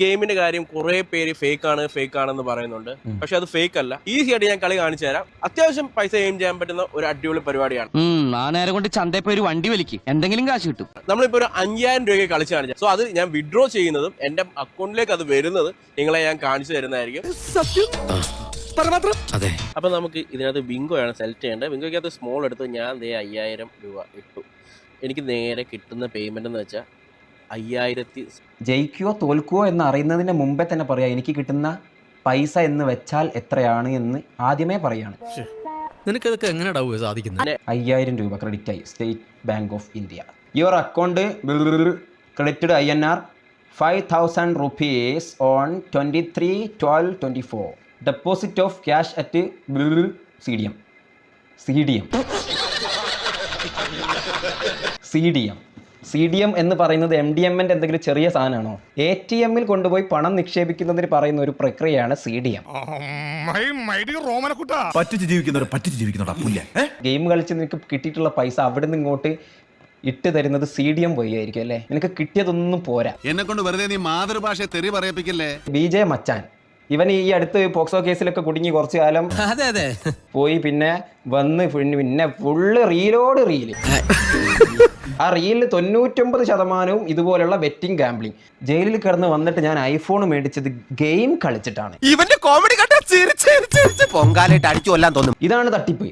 ഗെയിമിന്റെ കാര്യം കുറെ പേര് ഫേക്ക് ആണെന്ന് പറയുന്നുണ്ട്. പക്ഷെ അത് ഫേക്ക് അല്ല. ഈസി ആയിട്ട് ഞാൻ കളി കാണിച്ചു തരാം. അത്യാവശ്യം പൈസ എയിം ചെയ്യാൻ പറ്റുന്ന ഒരു അടിപൊളി പരിപാടിയാണ്. ആ നേരം കൊണ്ട് ചന്തയിൽ പോയി ഒരു വണ്ടി വലിക്കും, എന്തെങ്കിലും കാശ് കിട്ടും. നമ്മളിപ്പോ ഒരു 5000 രൂപയ്ക്ക് കളിച്ച് കാണിച്ചാൽ സോ അത് ഞാൻ വിഡ്രോ ചെയ്യുന്നതും എന്റെ അക്കൗണ്ടിലേക്ക് അത് വരുന്നത് നിങ്ങളെ ഞാൻ കാണിച്ചു തരുന്നതായിരിക്കും. അപ്പൊ നമുക്ക് ഇതിനകത്ത് ബിങ്കോയാണ് സെലക്ട് ചെയ്യേണ്ടത്. ബിങ്കോയ്ക്കകത്ത് സ്മോൾ എടുത്ത് ഞാൻ 5000 രൂപ ഇട്ടു. എനിക്ക് നേരെ കിട്ടുന്ന പേയ്മെന്റ് എന്ന് വെച്ചാൽ 5000. ജയിക്കുകയോ തോൽക്കുകയോ എന്ന് അറിയുന്നതിന് മുമ്പേ തന്നെ പറയാം എനിക്ക് കിട്ടുന്ന പൈസ എന്ന് വെച്ചാൽ എത്രയാണ് എന്ന് ആദ്യമേ പറയാണ്. നിനക്കതൊക്കെ എങ്ങനെ സാധിക്കുന്നത്? 5000 രൂപ ക്രെഡിറ്റ് ആയി state bank of India. Your account credited INR 5000 rupees on 23/12/24. Deposit of cash at CDM എന്ന് പറയുന്നത് MDMന്റെ എന്തെങ്കിലും ചെറിയ സാധനമാണോ? ATMൽ കൊണ്ടുപോയി പണം നിക്ഷേപിക്കുന്നതിന് പറയുന്ന ഒരു പ്രക്രിയയാണ് CDM. ഗെയിം കളിച്ച് നിനക്ക് കിട്ടിയിട്ടുള്ള പൈസ അവിടെ നിന്ന് ഇങ്ങോട്ട് ഇട്ട് തരുന്നത് CDM വഴി ആയിരിക്കും അല്ലേ? നിനക്ക് കിട്ടിയതൊന്നും പോരാ. എന്നെ കൊണ്ട് വെറുതെ നീ മാതൃഭാഷ തെറി പറയിപ്പിക്കല്ലേ. BJ മച്ചാൻ ഇവൻ ഈ അടുത്ത് പോക്സോ കേസിലൊക്കെ കുടുങ്ങി കുറച്ചു കാലം പോയി, പിന്നെ വന്ന് പിന്നെ ഫുള്ള് റീലോട് റീല്. ആ റീലിൽ 99% ഇതുപോലുള്ള ബെറ്റിംഗ് ഗാംബ്ലിംഗ്. ജയിലിൽ കിടന്ന് വന്നിട്ട് ഞാൻ ഐഫോൺ മേടിച്ചത് ഗെയിം കളിച്ചിട്ടാണ്. ഇവന്റെ കോമഡി പൊങ്കാലായിട്ട് അടിച്ചു കൊല്ലാൻ തോന്നും. ഇതാണ് തട്ടിപ്പ്.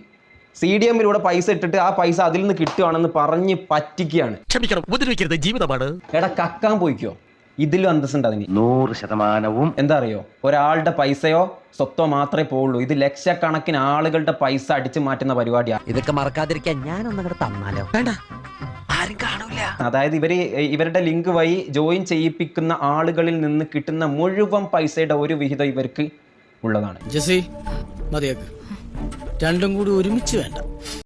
CDMലൂടെ പൈസ ഇട്ടിട്ട് ആ പൈസ അതിൽ നിന്ന് കിട്ടുവാണെന്ന് പറഞ്ഞ് പറ്റിക്കുകയാണ്. ക്ഷമിക്കണം, ഉപദ്രവിക്കരുത്, ജീവിതമാണ്. എടാ കക്കാൻ പോയിക്കോ, ഇതിലും അന്തസ്സുണ്ട് അതിന്. 100% എന്താ അറിയോ, ഒരാളുടെ പൈസയോ സ്വത്തോ മാത്രമേ പോവുള്ളൂ. ഇത് ലക്ഷക്കണക്കിന് ആളുകളുടെ പൈസ അടിച്ചു മാറ്റുന്ന പരിപാടിയാണ്. ഇതൊക്കെ മറക്കാതിരിക്കാൻ ഞാനൊന്നും തന്നാലോ? വേണ്ട, ആരും കാണൂല. അതായത് ഇവരുടെ ലിങ്ക് വഴി ജോയിൻ ചെയ്യിപ്പിക്കുന്ന ആളുകളിൽ നിന്ന് കിട്ടുന്ന മുഴുവൻ പൈസയുടെ ഒരു വിഹിതം ഇവർക്ക് ഉള്ളതാണ്. ജസി മതിയാക്ക്, രണ്ടും കൂടി ഒരുമിച്ച് വേണ്ട.